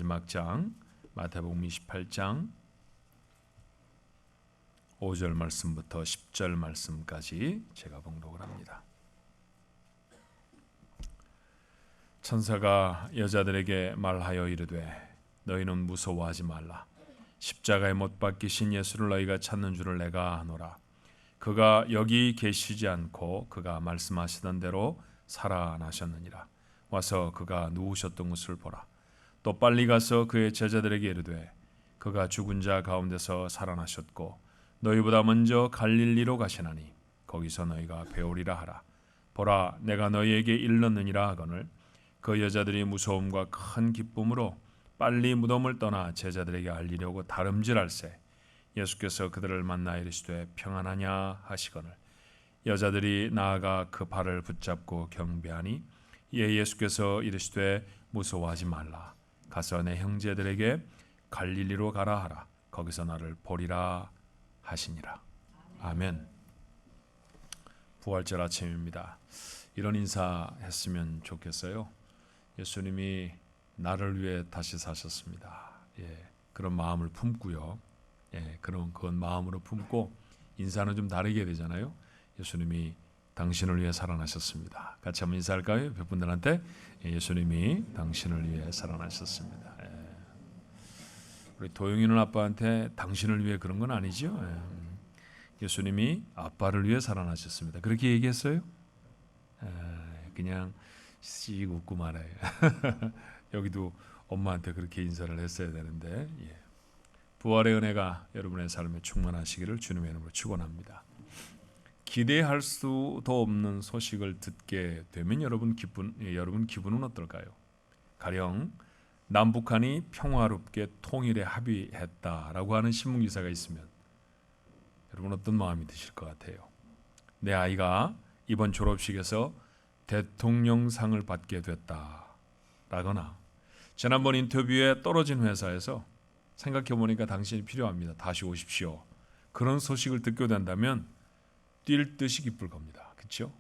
마지막 장 마태복음 28장 5절 말씀부터 10절 말씀까지 제가 봉독을 합니다. 천사가 여자들에게 말하여 이르되 너희는 무서워하지 말라. 십자가에 못 박히신 예수를 너희가 찾는 줄을 내가 아노라. 그가 여기 계시지 않고 그가 말씀하시던 대로 살아나셨느니라. 와서 그가 누우셨던 것을 보라. 또 빨리 가서 그의 제자들에게 이르되 그가 죽은 자 가운데서 살아나셨고 너희보다 먼저 갈릴리로 가시나니 거기서 너희가 배우리라 하라. 보라, 내가 너희에게 일렀느니라 하거늘 그 여자들이 무서움과 큰 기쁨으로 빨리 무덤을 떠나 제자들에게 알리려고 다름질할세. 예수께서 그들을 만나 이르시되 평안하냐 하시거늘 여자들이 나아가 그 발을 붙잡고 경배하니 이에 예수께서 이르시되 무서워하지 말라. 가서 내 형제들에게 갈릴리로 가라 하라. 거기서 나를 보리라 하시니라. 아멘. 부활절 아침입니다. 이런 인사 했으면 좋겠어요. 예수님이 나를 위해 다시 사셨습니다. 그런 마음을 품고요. 그런 마음으로 품고 인사는 좀 다르게 되잖아요. 예수님이 당신을 위해 살아나셨습니다. 같이 한번 인사할까요? 옆에 분들한테 예수님이 당신을 위해 살아나셨습니다. 우리 도영이는 아빠한테 당신을 위해 그런 건 아니죠. 예수님이 아빠를 위해 살아나셨습니다. 그렇게 얘기했어요? 그냥 씩 웃고 말아요. 여기도 엄마한테 그렇게 인사를 했어야 되는데 부활의 은혜가 여러분의 삶에 충만하시기를 주님의 이름으로 축원합니다. 기대할 수도 없는 소식을 듣게 되면 여러분 기분은 어떨까요? 가령 남북한이 평화롭게 통일에 합의했다라고 하는 신문 기사가 있으면 여러분 어떤 마음이 드실 것 같아요? 내 아이가 이번 졸업식에서 대통령상을 받게 됐다라거나 지난번 인터뷰에 떨어진 회사에서 생각해보니까 당신이 필요합니다. 다시 오십시오. 그런 소식을 듣게 된다면 뛸 듯이 기쁠 겁니다. 그렇죠?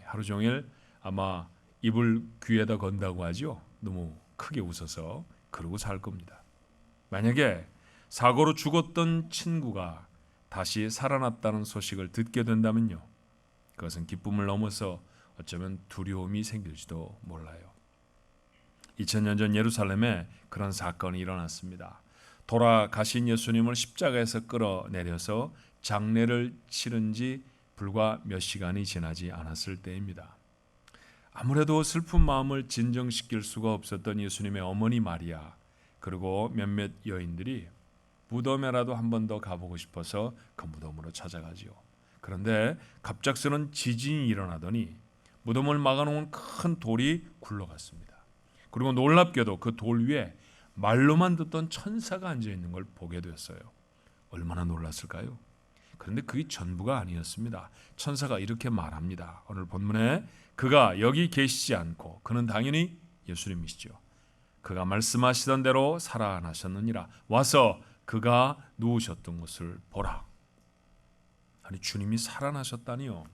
하루 종일 아마 입을 귀에다 건다고 하죠. 너무 크게 웃어서 그러고 살 겁니다. 만약에 사고로 죽었던 친구가 다시 살아났다는 소식을 듣게 된다면요. 그것은 기쁨을 넘어서 어쩌면 두려움이 생길지도 몰라요. 2000년 전 예루살렘에 그런 사건이 일어났습니다. 돌아가신 예수님을 십자가에서 끌어내려서 장례를 치른 지 불과 몇 시간이 지나지 않았을 때입니다. 아무래도 슬픈 마음을 진정시킬 수가 없었던 예수님의 어머니 마리아 그리고 몇몇 여인들이 무덤에라도 한 번 더 가보고 싶어서 그 무덤으로 찾아가지요. 그런데 갑작스런 지진이 일어나더니 무덤을 막아놓은 큰 돌이 굴러갔습니다. 그리고 놀랍게도 그 돌 위에 말로만 듣던 천사가 앉아있는 걸 보게 됐어요. 얼마나 놀랐을까요? 그런데 그게 전부가 아니었습니다. 천사가 이렇게 말합니다. 오늘 본문에 그가 여기 계시지 않고 그는 당연히 예수님이시죠. 그가 말씀하시던 대로 살아나셨느니라. 와서 그가 누우셨던 것을 보라. 아니 주님이 살아나셨다니요.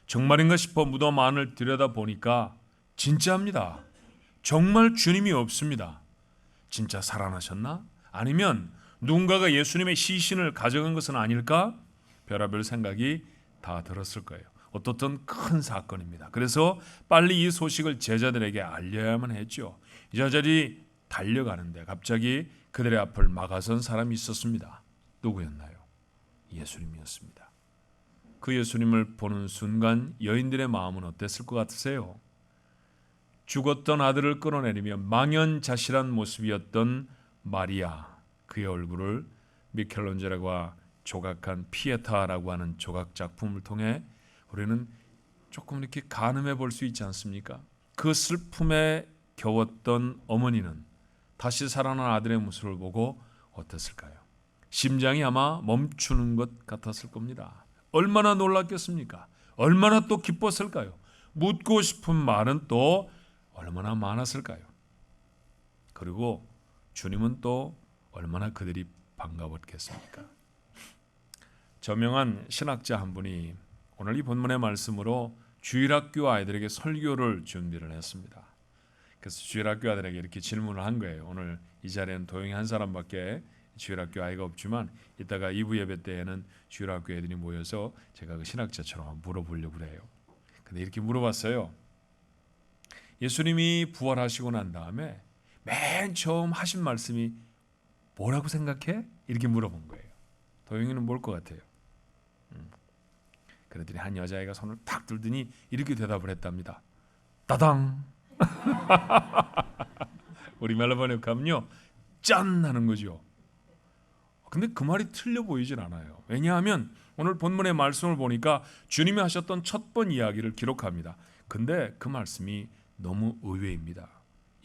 정말인가 싶어 무덤 안을 들여다보니까 진짜입니다. 정말 주님이 없습니다. 진짜 살아나셨나? 아니면 누군가가 예수님의 시신을 가져간 것은 아닐까? 별의별 생각이 다 들었을 거예요. 어떻든 큰 사건입니다. 그래서 빨리 이 소식을 제자들에게 알려야만 했죠. 제자들이 달려가는데 갑자기 그들의 앞을 막아선 사람이 있었습니다. 누구였나요? 예수님이었습니다. 그 예수님을 보는 순간 여인들의 마음은 어땠을 것 같으세요? 죽었던 아들을 끌어내리며 망연자실한 모습이었던 마리아, 그의 얼굴을 미켈란젤로가 조각한 피에타라고 하는 조각 작품을 통해 우리는 조금 이렇게 가늠해 볼 수 있지 않습니까? 그 슬픔에 겨웠던 어머니는 다시 살아난 아들의 모습을 보고 어땠을까요? 심장이 아마 멈추는 것 같았을 겁니다. 얼마나 놀랐겠습니까? 얼마나 또 기뻤을까요? 묻고 싶은 말은 또 얼마나 많았을까요? 그리고 주님은 또 얼마나 그들이 반가웠겠습니까? 저명한 신학자 한 분이 오늘 이 본문의 말씀으로 주일학교 아이들에게 설교를 준비를 했습니다. 그래서 주일학교 아들에게 이렇게 질문을 한 거예요. 오늘 이 자리에는 도영이 한 사람밖에 주일학교 아이가 없지만 이따가 2부 예배 때에는 주일학교 애들이 모여서 제가 그 신학자처럼 물어보려고 그래요. 근데 이렇게 물어봤어요. 예수님이 부활하시고 난 다음에 맨 처음 하신 말씀이 뭐라고 생각해? 이렇게 물어본 거예요. 도영이는 뭘 것 같아요? 그랬더니 한 여자애가 손을 탁 들더니 이렇게 대답을 했답니다. 따당. 우리 말로 번역하면요, 짠 하는 거죠. 근데 그 말이 틀려 보이진 않아요. 왜냐하면 오늘 본문의 말씀을 보니까 주님이 하셨던 첫 번 이야기를 기록합니다. 근데 그 말씀이 너무 의외입니다.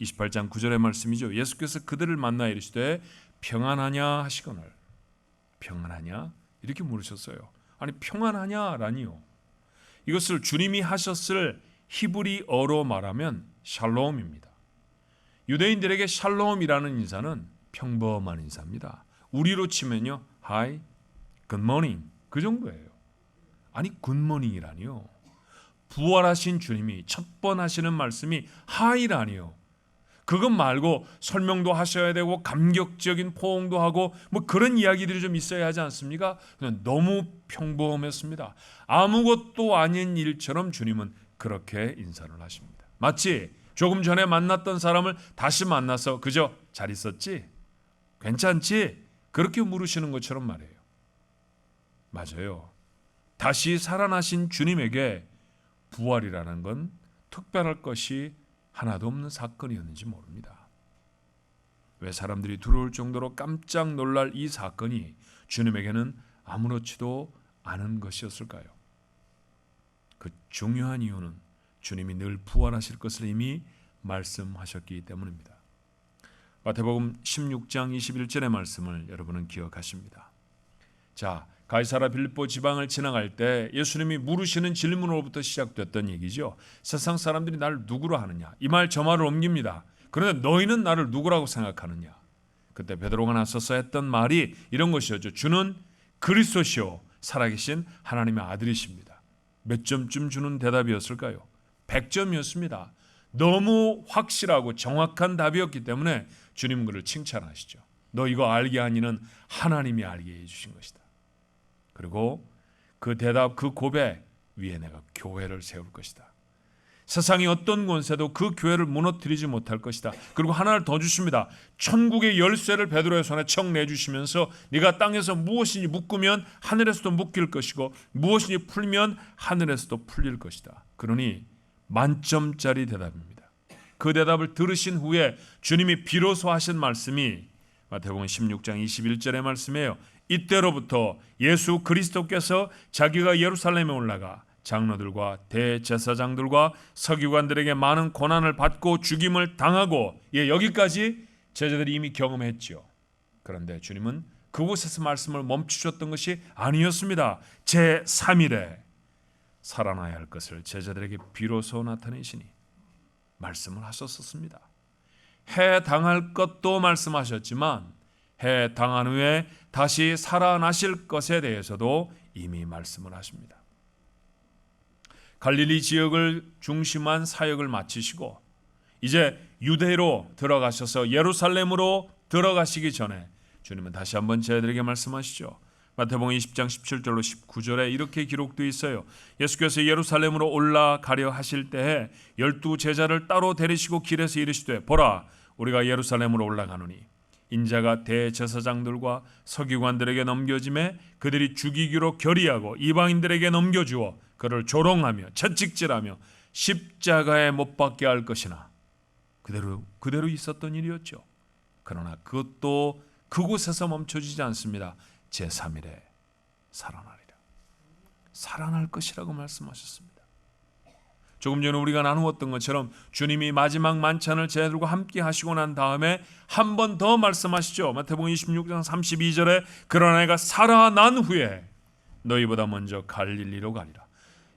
28장 9절의 말씀이죠. 예수께서 그들을 만나 이르시되 평안하냐 하시거늘. 평안하냐? 이렇게 물으셨어요. 아니 평안하냐라니요. 이것을 주님이 하셨을 히브리어로 말하면 샬롬입니다. 유대인들에게 샬롬이라는 인사는 평범한 인사입니다. 우리로 치면요, Hi, Good morning 그 정도예요. 아니 굿모닝이라니요. 부활하신 주님이 첫 번 하시는 말씀이 Hi라니요. 그것 말고 설명도 하셔야 되고 감격적인 포옹도 하고 뭐 그런 이야기들이 좀 있어야 하지 않습니까? 너무 평범했습니다. 아무것도 아닌 일처럼 주님은 그렇게 인사를 하십니다. 마치 조금 전에 만났던 사람을 다시 만나서 그저 잘 있었지? 괜찮지? 그렇게 물으시는 것처럼 말해요. 맞아요. 다시 살아나신 주님에게 부활이라는 건 특별할 것이 하나도 없는 사건이었는지 모릅니다. 왜 사람들이 두려울 정도로 깜짝 놀랄 이 사건이 주님에게는 아무렇지도 않은 것이었을까요? 그 중요한 이유는 주님이 늘 부활하실 것을 이미 말씀하셨기 때문입니다. 마태복음 16장 21절의 말씀을 여러분은 기억하십니다. 자, 가이사라 빌립보 지방을 지나갈 때 예수님이 물으시는 질문으로부터 시작됐던 얘기죠. 세상 사람들이 나를 누구로 하느냐? 이 말 저 말을 옮깁니다. 그런데 너희는 나를 누구라고 생각하느냐? 그때 베드로가 나서서 했던 말이 이런 것이었죠. 주는 그리스도시요 살아계신 하나님의 아들이십니다. 몇 점쯤 주는 대답이었을까요? 100점이었습니다. 너무 확실하고 정확한 답이었기 때문에 주님은 그를 칭찬하시죠. 너 이거 알게 하니는 하나님이 알게 해주신 것이다. 그리고 그 대답, 그 고백 위에 내가 교회를 세울 것이다. 세상의 어떤 권세도 그 교회를 무너뜨리지 못할 것이다. 그리고 하나를 더 주십니다. 천국의 열쇠를 베드로의 손에 척 내주시면서 네가 땅에서 무엇이니 묶으면 하늘에서도 묶일 것이고 무엇이니 풀면 하늘에서도 풀릴 것이다. 그러니 만점짜리 대답입니다. 그 대답을 들으신 후에 주님이 비로소 하신 말씀이 마태복음 16장 21절의 말씀이에요. 이때로부터 예수 그리스도께서 자기가 예루살렘에 올라가 장로들과 대제사장들과 서기관들에게 많은 고난을 받고 죽임을 당하고 여기까지 제자들이 이미 경험했죠. 그런데 주님은 그곳에서 말씀을 멈추셨던 것이 아니었습니다. 제3일에 살아나야 할 것을 제자들에게 비로소 나타내시니 말씀을 하셨었습니다. 해당할 것도 말씀하셨지만 해당한 후에 다시 살아나실 것에 대해서도 이미 말씀을 하십니다. 갈릴리 지역을 중심한 사역을 마치시고 이제 유대로 들어가셔서 예루살렘으로 들어가시기 전에 주님은 다시 한번 저희들에게 말씀하시죠. 마태복음 20장 17절로 19절에 이렇게 기록되어 있어요. 예수께서 예루살렘으로 올라가려 하실 때에 12 제자를 따로 데리시고 길에서 이르시되 보라 우리가 예루살렘으로 올라가노니 인자가 대제사장들과 서기관들에게 넘겨짐에 그들이 죽이기로 결의하고 이방인들에게 넘겨주어 그를 조롱하며 채찍질하며 십자가에 못 박게 할 것이나 그대로 있었던 일이었죠. 그러나 그것도 그곳에서 멈춰지지 않습니다. 제3일에 살아나리라. 살아날 것이라고 말씀하셨습니다. 조금 전에 우리가 나누었던 것처럼 주님이 마지막 만찬을 제자들과 함께 하시고 난 다음에 한 번 더 말씀하시죠. 마태복음 26장 32절에 그러나 내가 살아난 후에 너희보다 먼저 갈릴리로 가리라.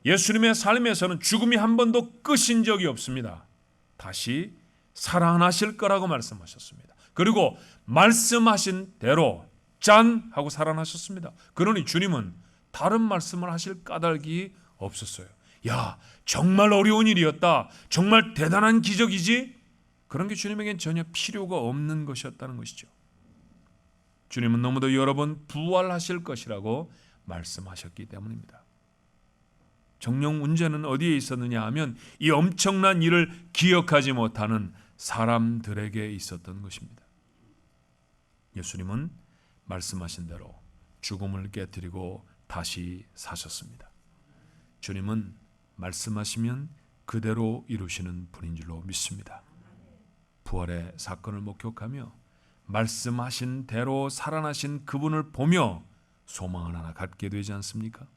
예수님의 삶에서는 죽음이 한 번도 끝인 적이 없습니다. 다시 살아나실 거라고 말씀하셨습니다. 그리고 말씀하신 대로 짠 하고 살아나셨습니다. 그러니 주님은 다른 말씀을 하실 까닭이 없었어요. 야, 정말 어려운 일이었다. 정말 대단한 기적이지? 그런 게 주님에겐 전혀 필요가 없는 것이었다는 것이죠. 주님은 너무도 여러 번 부활하실 것이라고 말씀하셨기 때문입니다. 정녕 문제는 어디에 있었느냐 하면 이 엄청난 일을 기억하지 못하는 사람들에게 있었던 것입니다. 예수님은 말씀하신 대로 죽음을 깨뜨리고 다시 사셨습니다. 주님은 말씀하시면 그대로 이루시는 분인 줄로 믿습니다. 부활의 사건을 목격하며 말씀하신 대로 살아나신 그분을 보며 소망을 하나 갖게 되지 않습니까?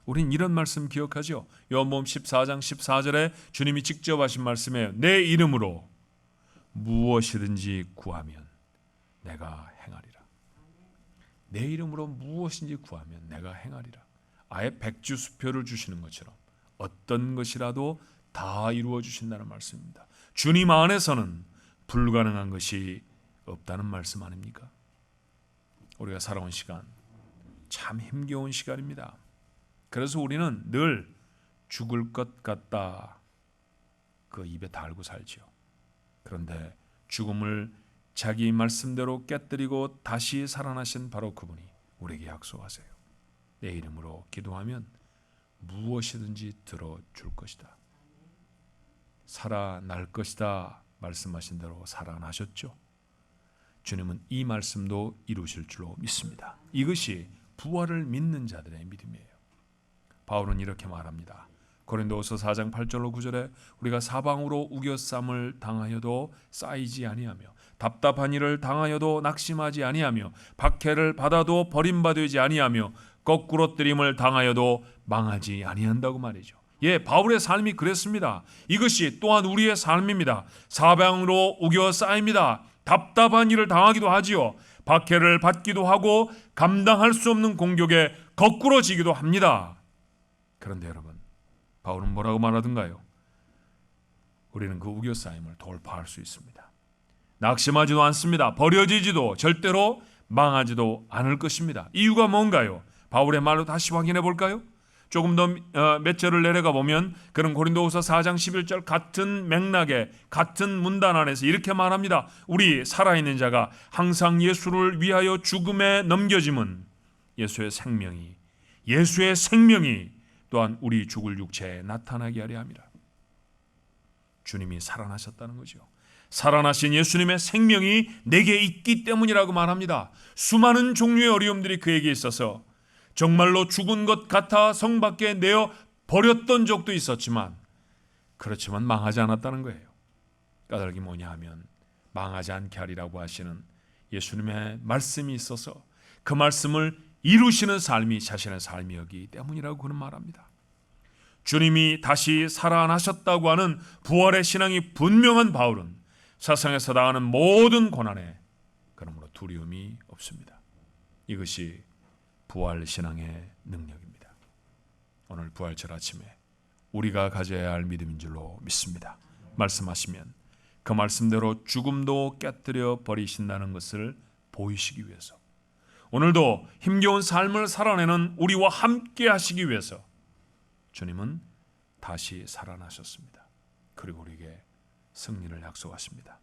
우린 이런 말씀 기억하죠. 요한복음 14장 14절에 주님이 직접 하신 말씀이에요. 내 이름으로 무엇이든지 구하면 내가 행하리라. 내 이름으로 무엇인지 구하면 내가 행하리라. 아예 백주수표를 주시는 것처럼 어떤 것이라도 다 이루어 주신다는 말씀입니다. 주님 안에서는 불가능한 것이 없다는 말씀 아닙니까? 우리가 살아온 시간 참 힘겨운 시간입니다. 그래서 우리는 늘 죽을 것 같다 그 입에 달고 살지요. 그런데 죽음을 자기 말씀대로 깨뜨리고 다시 살아나신 바로 그분이 우리에게 약속하세요. 내 이름으로 기도하면 무엇이든지 들어줄 것이다. 살아날 것이다 말씀하신 대로 살아나셨죠. 주님은 이 말씀도 이루실 줄로 믿습니다. 이것이 부활을 믿는 자들의 믿음이에요. 바울은 이렇게 말합니다. 고린도후서 4장 8절로 9절에 우리가 사방으로 우겨쌈을 당하여도 쌓이지 아니하며 답답한 일을 당하여도 낙심하지 아니하며 박해를 받아도 버림받지 아니하며 거꾸로 뜨림을 당하여도 망하지 아니한다고 말이죠. 예, 바울의 삶이 그랬습니다. 이것이 또한 우리의 삶입니다. 사방으로 우겨 쌓입니다. 답답한 일을 당하기도 하지요. 박해를 받기도 하고 감당할 수 없는 공격에 거꾸로 지기도 합니다. 그런데 여러분, 바울은 뭐라고 말하던가요? 우리는 그 우겨 쌓임을 돌파할 수 있습니다. 낙심하지도 않습니다. 버려지지도 절대로 망하지도 않을 것입니다. 이유가 뭔가요? 바울의 말로 다시 확인해 볼까요? 조금 더 몇 절을 내려가 보면 그런 고린도후서 4장 11절 같은 맥락에 같은 문단 안에서 이렇게 말합니다. 우리 살아있는 자가 항상 예수를 위하여 죽음에 넘겨짐은 예수의 생명이 또한 우리 죽을 육체에 나타나게 하려 함이라. 주님이 살아나셨다는 거죠. 살아나신 예수님의 생명이 내게 있기 때문이라고 말합니다. 수많은 종류의 어려움들이 그에게 있어서 정말로 죽은 것 같아 성 밖에 내어 버렸던 적도 있었지만 그렇지만 망하지 않았다는 거예요. 까닭이 뭐냐 하면 망하지 않게 하리라고 하시는 예수님의 말씀이 있어서 그 말씀을 이루시는 삶이 자신의 삶이었기 때문이라고 그는 말합니다. 주님이 다시 살아나셨다고 하는 부활의 신앙이 분명한 바울은 세상에서 당하는 모든 고난에 그러므로 두려움이 없습니다. 이것이 부활 신앙의 능력입니다. 오늘 부활절 아침에 우리가 가져야 할 믿음인 줄로 믿습니다. 말씀하시면 그 말씀대로 죽음도 깨뜨려 버리신다는 것을 보이시기 위해서 오늘도 힘겨운 삶을 살아내는 우리와 함께 하시기 위해서 주님은 다시 살아나셨습니다. 그리고 우리에게 승리를 약속하십니다.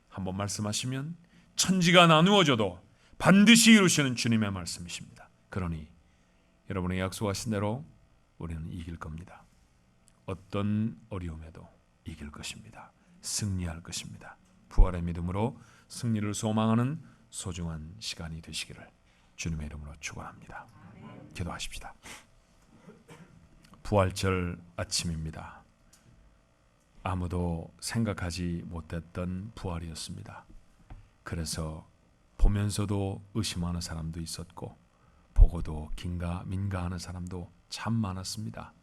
한번 말씀하시면 천지가 나누어져도 반드시 이루시는 주님의 말씀이십니다. 그러니 여러분의 약속하신 대로 우리는 이길 겁니다. 어떤 어려움에도 이길 것입니다. 승리할 것입니다. 부활의 믿음으로 승리를 소망하는 소중한 시간이 되시기를 주님의 이름으로 축원합니다. 기도하십시다. 부활절 아침입니다. 아무도 생각하지 못했던 부활이었습니다. 그래서 보면서도 의심하는 사람도 있었고 보고도 긴가민가 하는 사람도 참 많았습니다.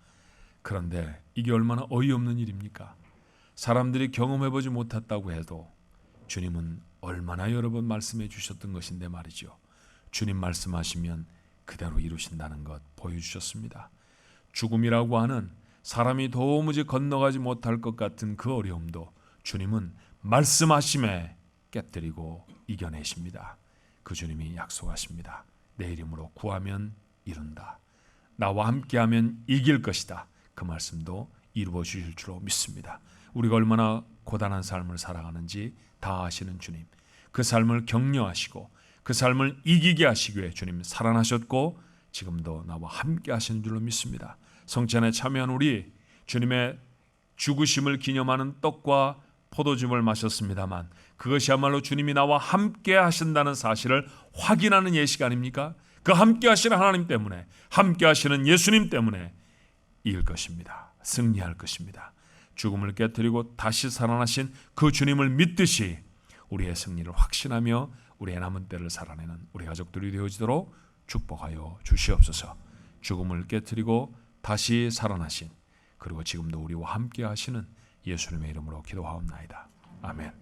그런데 이게 얼마나 어이없는 일입니까? 사람들이 경험해보지 못했다고 해도 주님은 얼마나 여러 번 말씀해 주셨던 것인데 말이죠. 주님 말씀하시면 그대로 이루신다는 것 보여주셨습니다. 죽음이라고 하는 사람이 도무지 건너가지 못할 것 같은 그 어려움도 주님은 말씀하심에 깨뜨리고 이겨내십니다. 그 주님이 약속하십니다. 내 이름으로 구하면 이룬다. 나와 함께하면 이길 것이다. 그 말씀도 이루어 주실 줄로 믿습니다. 우리가 얼마나 고단한 삶을 살아가는지 다 아시는 주님, 그 삶을 격려하시고 그 삶을 이기게 하시기 위해 주님 살아나셨고 지금도 나와 함께 하시는 줄로 믿습니다. 성찬에 참여한 우리 주님의 죽으심을 기념하는 떡과 포도즙을 마셨습니다만 그것이야말로 주님이 나와 함께 하신다는 사실을 확인하는 예식 아닙니까? 그 함께 하시는 하나님 때문에, 함께 하시는 예수님 때문에 이길 것입니다. 승리할 것입니다. 죽음을 깨뜨리고 다시 살아나신 그 주님을 믿듯이 우리의 승리를 확신하며 우리의 남은 때를 살아내는 우리 가족들이 되어지도록 축복하여 주시옵소서. 죽음을 깨뜨리고 다시 살아나신, 그리고 지금도 우리와 함께 하시는 예수님의 이름으로 기도하옵나이다. 아멘.